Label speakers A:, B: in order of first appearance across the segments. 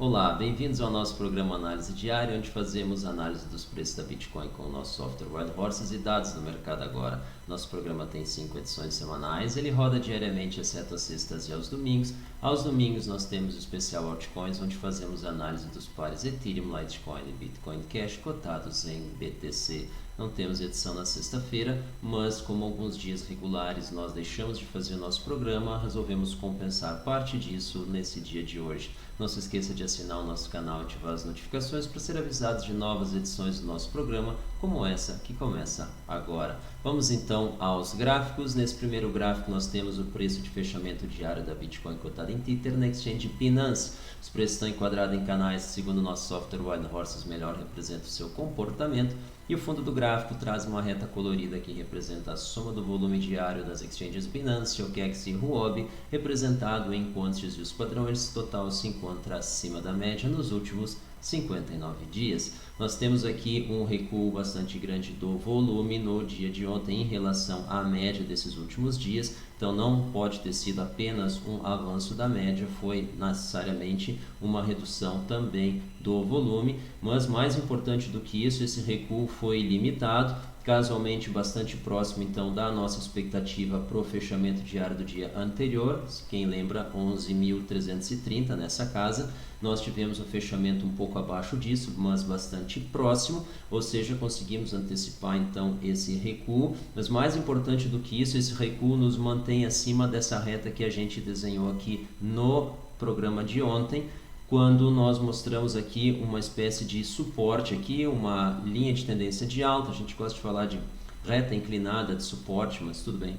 A: Olá, bem-vindos ao nosso programa Análise Diária, onde fazemos análise dos preços da Bitcoin com o nosso software Wild Horses e dados do mercado agora. Nosso programa tem 5 edições semanais, ele roda diariamente, exceto às sextas e aos domingos. Aos domingos nós temos o especial Altcoins, onde fazemos análise dos pares Ethereum, Litecoin e Bitcoin Cash cotados em BTC. Não temos edição na sexta-feira, mas como alguns dias regulares nós deixamos de fazer o nosso programa, resolvemos compensar parte disso nesse dia de hoje. Não se esqueça de assinar o nosso canal e ativar as notificações para ser avisado de novas edições do nosso programa, como essa que começa agora. Vamos então aos gráficos. Nesse primeiro gráfico nós temos o preço de fechamento diário da Bitcoin cotada em Tether na Exchange Binance. Os preços estão enquadrados em canais segundo o nosso software Wild Horses melhor representa o seu comportamento. E o fundo do gráfico traz uma reta colorida que representa a soma do volume diário das exchanges Binance, OKEx e Huobi, representado em quantities e os padrões. Esse total se encontra acima da média nos últimos 59 dias. Nós temos aqui um recuo bastante grande do volume no dia de ontem em relação à média desses últimos dias, então não pode ter sido apenas um avanço da média, foi necessariamente uma redução também do volume, mas mais importante do que isso, esse recuo foi limitado, casualmente bastante próximo então da nossa expectativa para o fechamento diário do dia anterior. Quem lembra, 11.330 nessa casa. Nós tivemos um fechamento um pouco abaixo disso, mas bastante próximo, ou seja, conseguimos antecipar então esse recuo, mas mais importante do que isso, esse recuo nos mantém acima dessa reta que a gente desenhou aqui no programa de ontem, quando nós mostramos aqui uma espécie de suporte aqui, uma linha de tendência de alta. A gente gosta de falar de reta inclinada de suporte, mas tudo bem.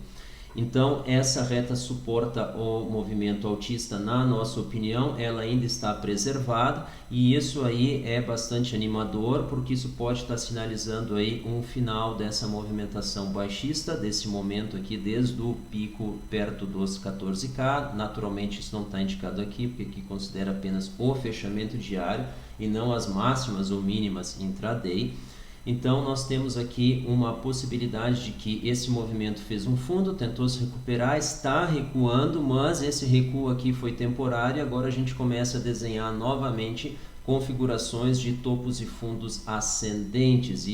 A: Então essa reta suporta o movimento altista, na nossa opinião, ela ainda está preservada, e isso aí é bastante animador, porque isso pode estar sinalizando aí um final dessa movimentação baixista, desse momento aqui desde o pico perto dos 14k. Naturalmente isso não está indicado aqui, porque aqui considera apenas o fechamento diário e não as máximas ou mínimas intraday. Então nós temos aqui uma possibilidade de que esse movimento fez um fundo, tentou se recuperar, está recuando, mas esse recuo aqui foi temporário. Agora a gente começa a desenhar novamente configurações de topos e fundos ascendentes.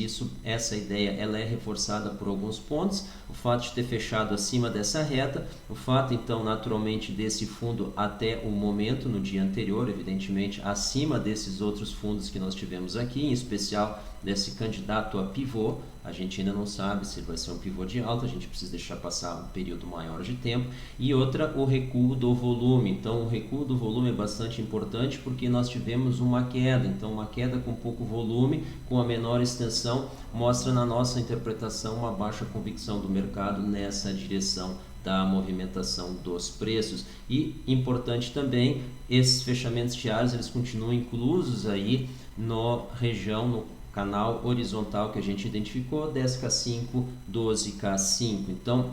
A: Essa ideia ela é reforçada por alguns pontos: o fato de ter fechado acima dessa reta, o fato então naturalmente desse fundo até o momento no dia anterior, evidentemente acima desses outros fundos que nós tivemos aqui, em especial desse candidato a pivô. A gente ainda não sabe se vai ser um pivô de alta, a gente precisa deixar passar um período maior de tempo. E outra, o recuo do volume. Então o recuo do volume é bastante importante, porque nós tivemos uma queda, então uma queda com pouco volume, com a menor extensão, mostra na nossa interpretação uma baixa convicção do mercado nessa direção da movimentação dos preços. E importante também, esses fechamentos diários eles continuam inclusos aí no canal horizontal que a gente identificou, 10K5, 12K5. Então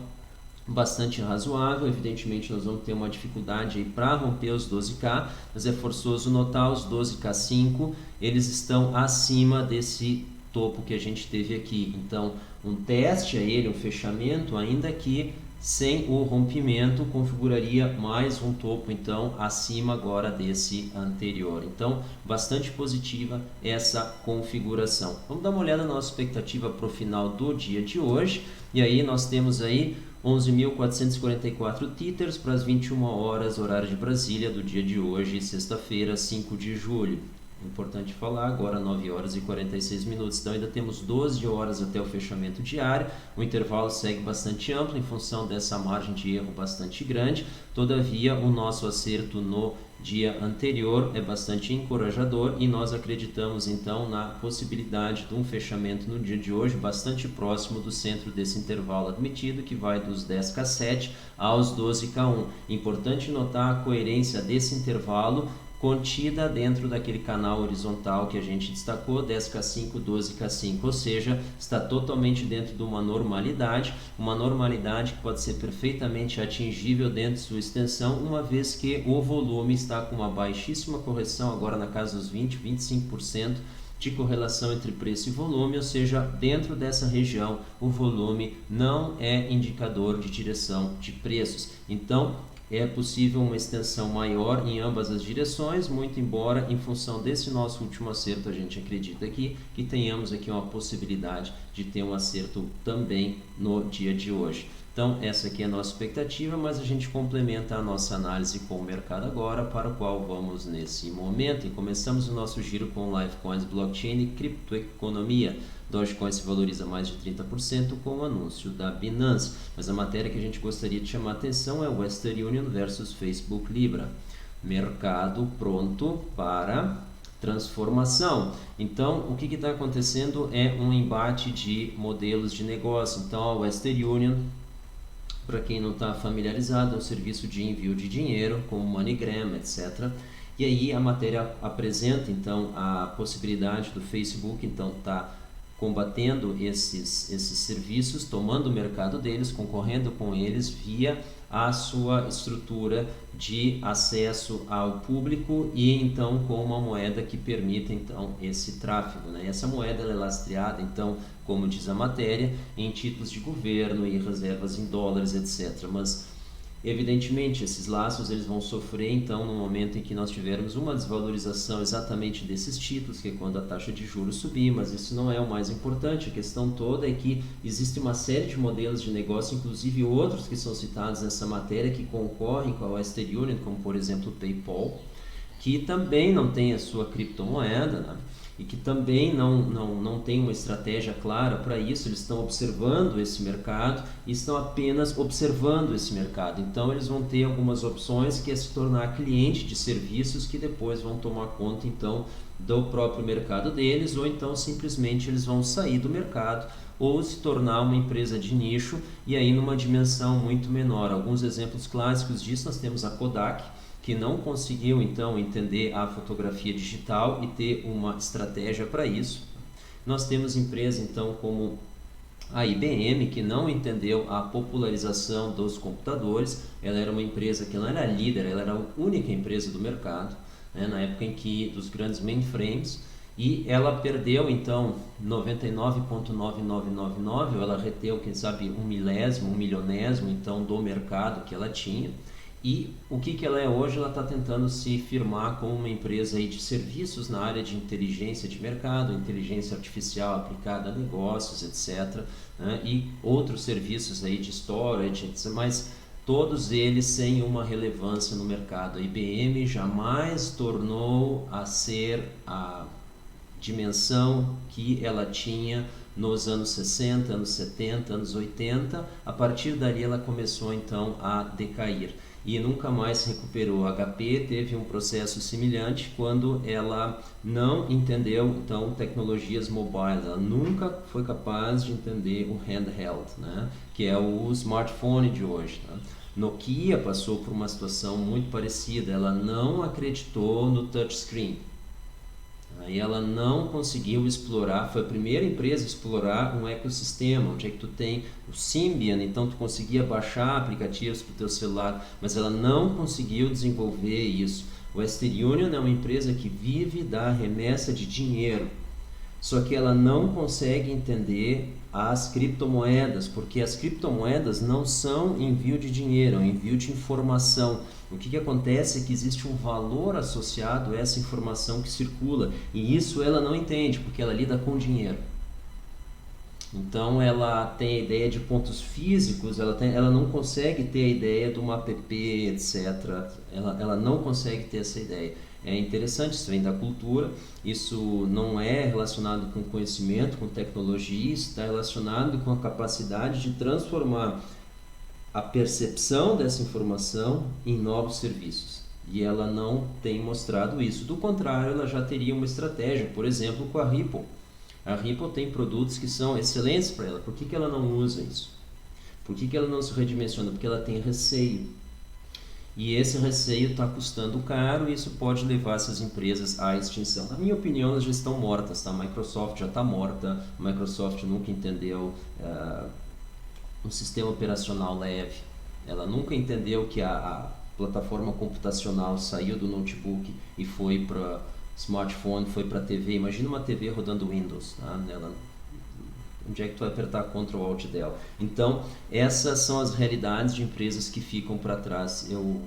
A: bastante razoável. Evidentemente nós vamos ter uma dificuldade para romper os 12K, mas é forçoso notar os 12K5, eles estão acima desse topo que a gente teve aqui. Então um teste a ele, um fechamento, ainda que sem o rompimento, configuraria mais um topo então acima agora desse anterior. Então bastante positiva essa configuração. Vamos dar uma olhada na nossa expectativa para o final do dia de hoje. E aí nós temos aí 11.444 tethers para as 21 horas horário de Brasília do dia de hoje, sexta-feira, 5 de julho. Importante falar, agora 9 horas e 46 minutos, então ainda temos 12 horas até o fechamento diário. O intervalo segue bastante amplo em função dessa margem de erro bastante grande. Todavia, o nosso acerto no dia anterior é bastante encorajador, e nós acreditamos então na possibilidade de um fechamento no dia de hoje bastante próximo do centro desse intervalo admitido, que vai dos 10K7 aos 12K1. Importante notar a coerência desse intervalo contida dentro daquele canal horizontal que a gente destacou, 10K5, 12K5, ou seja, está totalmente dentro de uma normalidade que pode ser perfeitamente atingível dentro de sua extensão, uma vez que o volume está com uma baixíssima correção, agora na casa dos 20, 25% de correlação entre preço e volume, ou seja, dentro dessa região o volume não é indicador de direção de preços. Então, é possível uma extensão maior em ambas as direções, muito embora em função desse nosso último acerto a gente acredita aqui que tenhamos aqui uma possibilidade de ter um acerto também no dia de hoje. Então essa aqui é a nossa expectativa, mas a gente complementa a nossa análise com o mercado agora, para o qual vamos nesse momento, e começamos o nosso giro com Lifecoins, blockchain e criptoeconomia. Dogecoin se valoriza mais de 30% com o anúncio da Binance, mas a matéria que a gente gostaria de chamar a atenção é Western Union versus Facebook Libra. Mercado pronto para transformação. Então, o que está acontecendo é um embate de modelos de negócio. Então, a Western Union, para quem não está familiarizado, é um serviço de envio de dinheiro, como MoneyGram, etc. E aí a matéria apresenta, então, a possibilidade do Facebook, então, combatendo esses serviços, tomando o mercado deles, concorrendo com eles via a sua estrutura de acesso ao público e então com uma moeda que permita então esse tráfego, né? Essa moeda ela é lastreada então, como diz a matéria, em títulos de governo e reservas em dólares, etc. Mas evidentemente esses laços eles vão sofrer então no momento em que nós tivermos uma desvalorização exatamente desses títulos, que é quando a taxa de juros subir, mas isso não é o mais importante. A questão toda é que existe uma série de modelos de negócio, inclusive outros que são citados nessa matéria, que concorrem com a Western Union, como por exemplo o PayPal, que também não tem a sua criptomoeda, né? E que também não tem uma estratégia clara para isso. Eles estão observando esse mercado e estão apenas observando esse mercado. Então eles vão ter algumas opções, que é se tornar cliente de serviços que depois vão tomar conta então do próprio mercado deles, ou então simplesmente eles vão sair do mercado ou se tornar uma empresa de nicho e aí numa dimensão muito menor. Alguns exemplos clássicos disso nós temos a Kodak, que não conseguiu então entender a fotografia digital e ter uma estratégia para isso. Nós temos empresas então como a IBM, que não entendeu a popularização dos computadores. Ela era uma empresa que não era líder, ela era a única empresa do mercado, né, na época em que dos grandes mainframes, e ela perdeu então 99,9999, ela reteu, quem sabe, um milésimo, um milionésimo então do mercado que ela tinha. E o que ela é hoje? Ela está tentando se firmar como uma empresa aí de serviços na área de inteligência de mercado, inteligência artificial aplicada a negócios, etc., né? E outros serviços aí de storage, etc., mas todos eles sem uma relevância no mercado. A IBM jamais tornou a ser a dimensão que ela tinha nos anos 60, anos 70, anos 80. A partir dali ela começou então a decair e nunca mais se recuperou. A HP teve um processo semelhante quando ela não entendeu então tecnologias mobile. Ela nunca foi capaz de entender o handheld, né, que é o smartphone de hoje, tá? Nokia passou por uma situação muito parecida. Ela não acreditou no touchscreen. Aí ela não conseguiu explorar, foi a primeira empresa a explorar um ecossistema, onde é que tu tem o Symbian, então tu conseguia baixar aplicativos para o teu celular, mas ela não conseguiu desenvolver isso. O Western Union é uma empresa que vive da remessa de dinheiro, só que ela não consegue entender as criptomoedas, porque as criptomoedas não são envio de dinheiro, é um envio de informação. O que acontece é que existe um valor associado a essa informação que circula, e isso ela não entende, porque ela lida com dinheiro. Então ela tem a ideia de pontos físicos, ela não consegue ter a ideia de uma app, etc. Ela não consegue ter essa ideia. É interessante, isso vem da cultura, isso não é relacionado com conhecimento, com tecnologia, isso está relacionado com a capacidade de transformar a percepção dessa informação em novos serviços. E ela não tem mostrado isso. Do contrário, ela já teria uma estratégia, por exemplo, com a Ripple. A Ripple tem produtos que são excelentes para ela. Por que ela não usa isso? Por que ela não se redimensiona? Porque ela tem receio. E esse receio está custando caro e isso pode levar essas empresas à extinção. Na minha opinião, elas já estão mortas, tá? A Microsoft já está morta, a Microsoft nunca entendeu um sistema operacional leve, ela nunca entendeu que a plataforma computacional saiu do notebook e foi para smartphone, foi para TV. Imagina uma TV rodando Windows, tá? onde é que tu vai apertar Ctrl Alt Del. Então, essas são as realidades de empresas que ficam para trás. Eu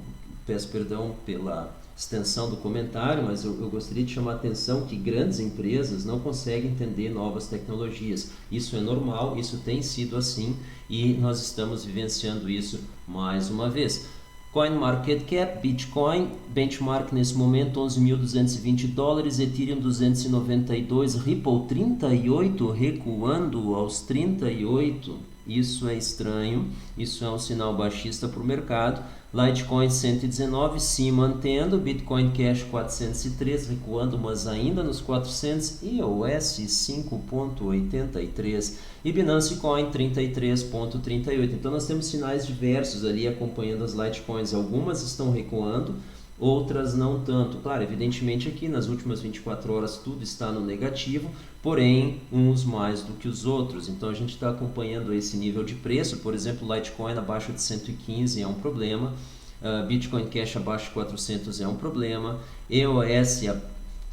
A: peço perdão pela extensão do comentário, mas eu gostaria de chamar a atenção que grandes empresas não conseguem entender novas tecnologias. Isso é normal, isso tem sido assim e nós estamos vivenciando isso mais uma vez. CoinMarketCap, Bitcoin, benchmark nesse momento $11.220, Ethereum 292, Ripple 38, recuando aos 38. Isso é estranho, isso é um sinal baixista para o mercado. Litecoin 119 se mantendo, Bitcoin Cash 403 recuando, mas ainda nos 400, EOS 5.83 e Binance Coin 33.38. Então nós temos sinais diversos ali acompanhando as Litecoins. Algumas estão recuando, outras não tanto. Claro, evidentemente aqui nas últimas 24 horas tudo está no negativo, porém uns mais do que os outros. Então a gente está acompanhando esse nível de preço. Por exemplo, Litecoin abaixo de 115 é um problema, Bitcoin Cash abaixo de 400 é um problema, EOS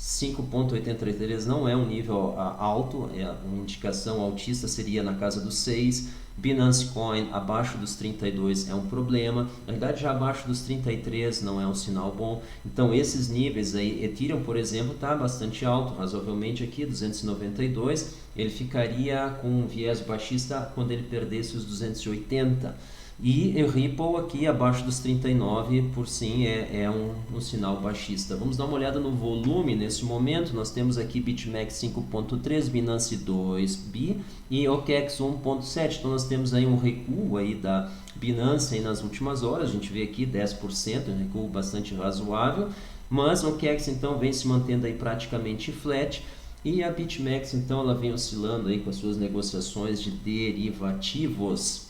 A: 5.83 não é um nível alto, é uma indicação altista, seria na casa dos 6. Binance Coin abaixo dos 32 é um problema, na verdade já abaixo dos 33 não é um sinal bom. Então esses níveis aí, Ethereum por exemplo está bastante alto, razoavelmente aqui 292, ele ficaria com um viés baixista quando ele perdesse os 280. E o Ripple aqui abaixo dos 39, por sim, é um sinal baixista. Vamos dar uma olhada no volume nesse momento. Nós temos aqui BitMEX 5.3, Binance 2 Bi e OKEx 1.7. Então nós temos aí um recuo aí da Binance aí nas últimas horas. A gente vê aqui 10%, um recuo bastante razoável. Mas o OKEx então vem se mantendo aí praticamente flat. E a BitMEX então ela vem oscilando aí com as suas negociações de derivativos.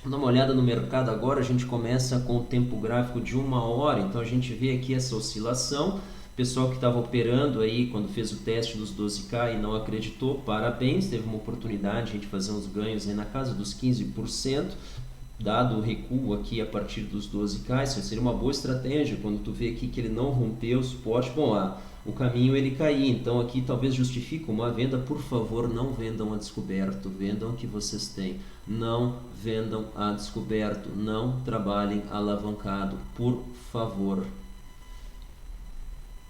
A: Dá uma olhada no mercado agora, a gente começa com o tempo gráfico de 1 hora, então a gente vê aqui essa oscilação. Pessoal que estava operando aí quando fez o teste dos 12K e não acreditou, parabéns, teve uma oportunidade de a gente fazer uns ganhos aí na casa dos 15%, dado o recuo aqui a partir dos 12K, isso seria uma boa estratégia quando tu vê aqui que ele não rompeu o suporte. Bom, o caminho ele cair, então aqui talvez justifique uma venda. Por favor, não vendam a descoberto, vendam o que vocês têm, não vendam a descoberto, não trabalhem alavancado, por favor.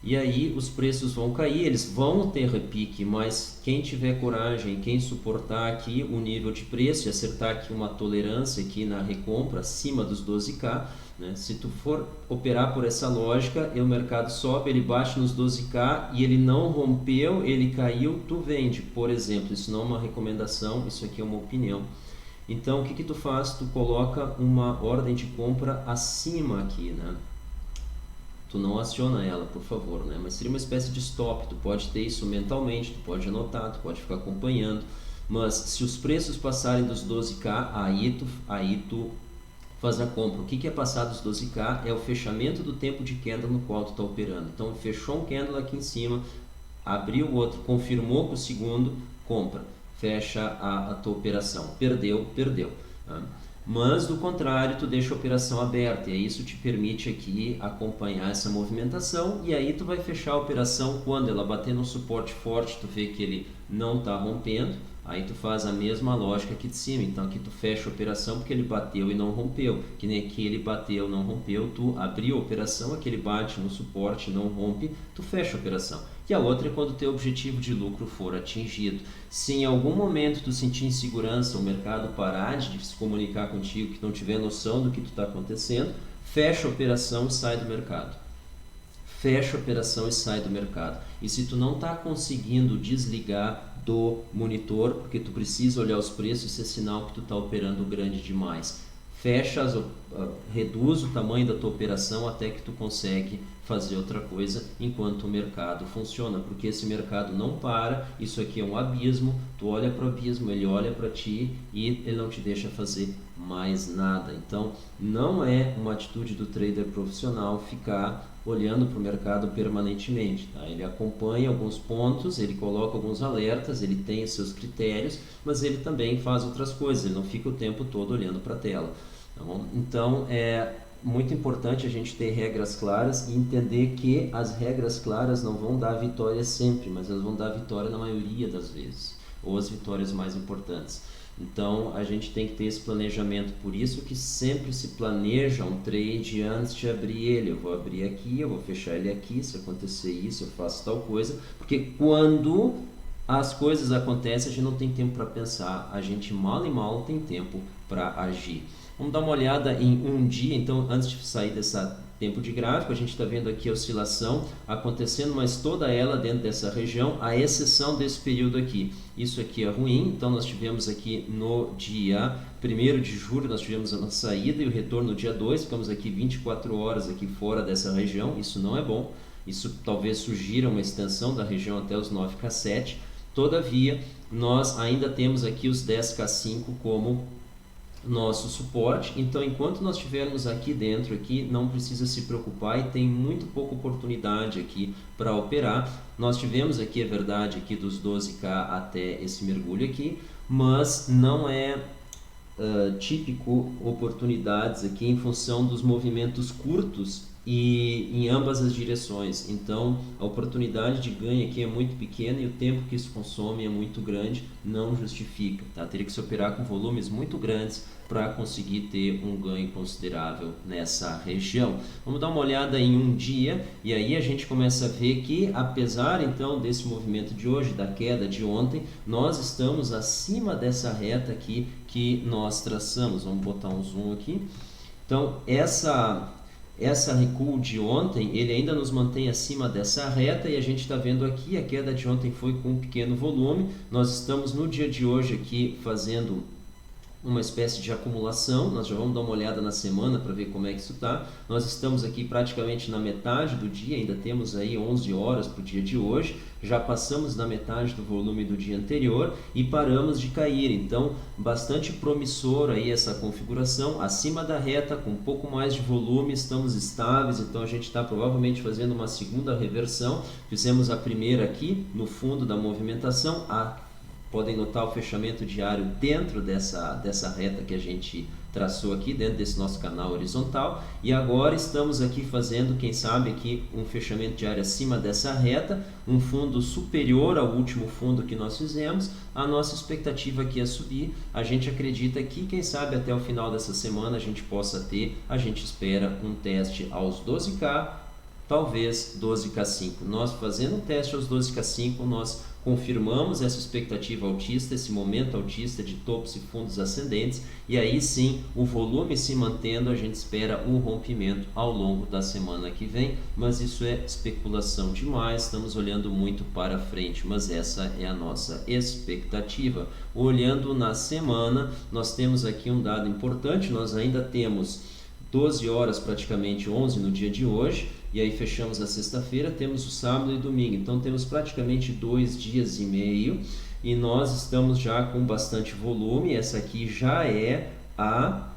A: E aí os preços vão cair, eles vão ter repique, mas quem tiver coragem, quem suportar aqui o nível de preço e acertar aqui uma tolerância aqui na recompra acima dos 12K, né? Se tu for operar por essa lógica, o mercado sobe, ele bate nos 12K e ele não rompeu, ele caiu, tu vende, por exemplo. Isso não é uma recomendação, isso aqui é uma opinião. Então o que tu faz? Tu coloca uma ordem de compra acima aqui, né? Tu não aciona ela, por favor, né? Mas seria uma espécie de stop, tu pode ter isso mentalmente, tu pode anotar, tu pode ficar acompanhando, mas se os preços passarem dos 12K, aí tu faz a compra. O que é passar dos 12K? É o fechamento do tempo de candle no qual tu está operando. Então fechou um candle aqui em cima, abriu o outro, confirmou com o segundo, compra, fecha a tua operação. Perdeu, tá? Mas do contrário, tu deixa a operação aberta e isso te permite aqui acompanhar essa movimentação e aí tu vai fechar a operação quando ela bater no suporte forte, tu vê que ele não está rompendo, aí tu faz a mesma lógica aqui de cima. Então aqui tu fecha a operação porque ele bateu e não rompeu, que nem aqui ele bateu, não rompeu, tu abriu a operação, aqui ele bate no suporte, não rompe, tu fecha a operação. E a outra é quando o teu objetivo de lucro for atingido. Se em algum momento tu sentir insegurança, o mercado parar de se comunicar contigo, que não tiver noção do que tu está acontecendo, fecha a operação e sai do mercado. Fecha a operação e sai do mercado. E se tu não está conseguindo desligar do monitor, porque tu precisa olhar os preços, isso é sinal que tu está operando grande demais. Reduz o tamanho da tua operação até que tu consegue fazer outra coisa enquanto o mercado funciona, porque esse mercado não para, isso aqui é um abismo, tu olha para o abismo, ele olha para ti e ele não te deixa fazer mais nada. Então não é uma atitude do trader profissional ficar olhando para o mercado permanentemente, tá? Ele acompanha alguns pontos, ele coloca alguns alertas, ele tem os seus critérios, mas ele também faz outras coisas, ele não fica o tempo todo olhando para a tela. Tá bom? Então é muito importante a gente ter regras claras e entender que as regras claras não vão dar vitória sempre, mas elas vão dar vitória na maioria das vezes. ou as vitórias mais importantes. Então a gente tem que ter esse planejamento, por isso que sempre se planeja um trade antes de abrir ele. Eu vou abrir aqui, eu vou fechar ele aqui, se acontecer isso eu faço tal coisa, porque quando as coisas acontecem a gente não tem tempo para pensar, a gente mal e mal tem tempo para agir. Vamos dar uma olhada em um dia, então antes de sair dessa tempo de gráfico, a gente está vendo aqui a oscilação acontecendo, mas toda ela dentro dessa região, à exceção desse período aqui. Isso aqui é ruim, então nós tivemos aqui no dia 1º de julho, nós tivemos a nossa saída e o retorno no dia 2, ficamos aqui 24 horas aqui fora dessa região, isso não é bom, isso talvez sugira uma extensão da região até os 9K7, todavia nós ainda temos aqui os 10K5 como nosso suporte, então enquanto nós estivermos aqui dentro, não precisa se preocupar e tem muito pouca oportunidade aqui para operar. Nós tivemos aqui, é verdade, aqui dos 12K até esse mergulho aqui, mas não é típico oportunidades aqui em função dos movimentos curtos e em ambas as direções. Então a oportunidade de ganho aqui é muito pequena e o tempo que isso consome é muito grande, não justifica, tá? Teria que se operar com volumes muito grandes para conseguir ter um ganho considerável nessa região. Vamos dar uma olhada em um dia e aí a gente começa a ver que, apesar então desse movimento de hoje, da queda de ontem, nós estamos acima dessa reta aqui que nós traçamos. Vamos botar um zoom aqui. Então essa recuo de ontem, ele ainda nos mantém acima dessa reta e a gente está vendo aqui, a queda de ontem foi com um pequeno volume. Nós estamos no dia de hoje aqui fazendo uma espécie de acumulação, nós já vamos dar uma olhada na semana para ver como é que isso está. Nós estamos aqui praticamente na metade do dia, ainda temos aí 11 horas para o dia de hoje, já passamos da metade do volume do dia anterior e paramos de cair, então bastante promissor aí essa configuração, acima da reta, com um pouco mais de volume, estamos estáveis, então a gente está provavelmente fazendo uma segunda reversão. Fizemos a primeira aqui no fundo da movimentação, podem notar o fechamento diário dentro dessa reta que a gente traçou aqui, dentro desse nosso canal horizontal. E agora estamos aqui fazendo, quem sabe, aqui um fechamento diário acima dessa reta, um fundo superior ao último fundo que nós fizemos. A nossa expectativa aqui é subir. A gente acredita que, quem sabe, até o final dessa semana a gente possa ter, a gente espera um teste aos 12K, talvez 12K5. Nós fazendo um teste aos 12K5, nós confirmamos essa expectativa altista, esse momento altista de topos e fundos ascendentes, e aí sim, o volume se mantendo, a gente espera um rompimento ao longo da semana que vem, mas isso é especulação demais, estamos olhando muito para frente, mas essa é a nossa expectativa. Olhando na semana, nós temos aqui um dado importante, nós ainda temos 12 horas, praticamente 11 no dia de hoje, e aí fechamos a sexta-feira, temos o sábado e domingo, então temos praticamente 2 dias e meio e nós estamos já com bastante volume. Essa aqui já é a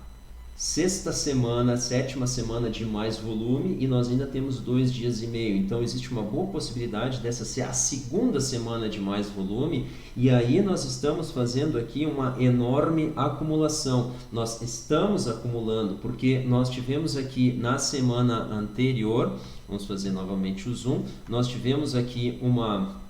A: sétima semana de mais volume e nós ainda temos 2 dias e meio, então existe uma boa possibilidade dessa ser a segunda semana de mais volume e aí nós estamos fazendo aqui uma enorme acumulação. Nós estamos acumulando porque nós tivemos aqui na semana anterior, vamos fazer novamente o zoom, nós tivemos aqui uma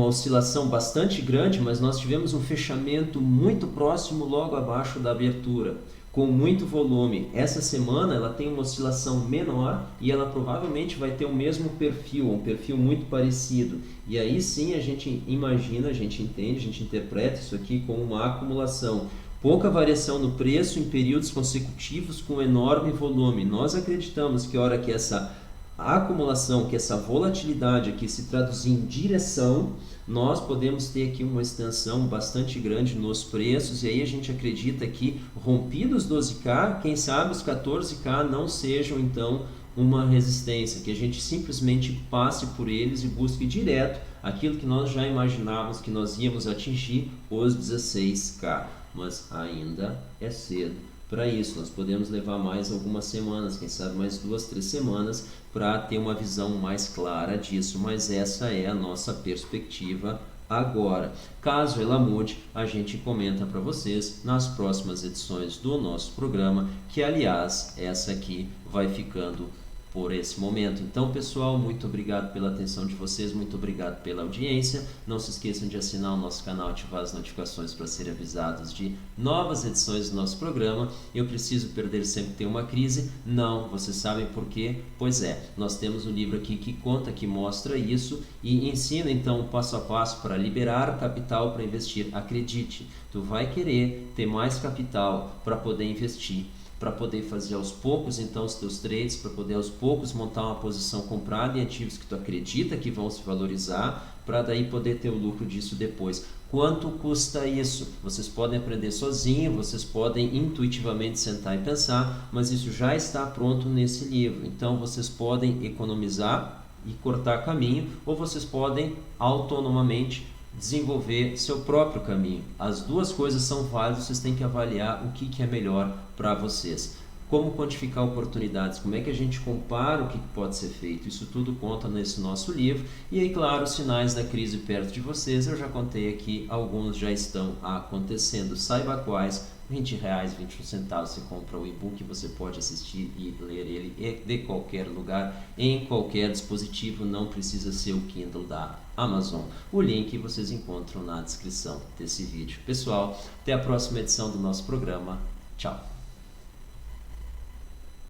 A: oscilação bastante grande, mas nós tivemos um fechamento muito próximo logo abaixo da abertura, com muito volume. Essa semana ela tem uma oscilação menor e ela provavelmente vai ter o mesmo perfil, um perfil muito parecido. E aí sim a gente imagina, a gente entende, a gente interpreta isso aqui como uma acumulação. Pouca variação no preço em períodos consecutivos com enorme volume. Nós acreditamos que a hora que essa acumulação, que essa volatilidade aqui se traduzir em direção, nós podemos ter aqui uma extensão bastante grande nos preços e aí a gente acredita que rompidos 12K, quem sabe os 14K não sejam então uma resistência, que a gente simplesmente passe por eles e busque direto aquilo que nós já imaginávamos que nós íamos atingir, os 16K, mas ainda é cedo. Para isso, nós podemos levar mais algumas semanas, quem sabe mais 2, 3 semanas, para ter uma visão mais clara disso, mas essa é a nossa perspectiva agora. Caso ela mude, a gente comenta para vocês nas próximas edições do nosso programa, que aliás, essa aqui vai ficando por esse momento. Então, pessoal, muito obrigado pela atenção de vocês, muito obrigado pela audiência. Não se esqueçam de assinar o nosso canal, ativar as notificações para serem avisados de novas edições do nosso programa. Eu preciso perder sempre ter uma crise? Não, vocês sabem por quê? Pois é, nós temos um livro aqui que conta, que mostra isso e ensina então passo a passo para liberar capital para investir. Acredite, tu vai querer ter mais capital para poder investir, para poder fazer aos poucos então os teus trades, para poder aos poucos montar uma posição comprada em ativos que tu acredita que vão se valorizar, para daí poder ter o lucro disso depois. Quanto custa isso? Vocês podem aprender sozinho, vocês podem intuitivamente sentar e pensar, mas isso já está pronto nesse livro. Então vocês podem economizar e cortar caminho, ou vocês podem autonomamente desenvolver seu próprio caminho. As duas coisas são válidas, vocês têm que avaliar o que é melhor para vocês. Como quantificar oportunidades, como é que a gente compara o que pode ser feito, isso tudo conta nesse nosso livro. E aí, claro, os sinais da crise perto de vocês, eu já contei aqui, alguns já estão acontecendo, saiba quais. R$20, 21 centavos, você compra o e-book, você pode assistir e ler ele de qualquer lugar, em qualquer dispositivo, não precisa ser o Kindle da Amazon. O link vocês encontram na descrição desse vídeo. Pessoal, até a próxima edição do nosso programa. Tchau!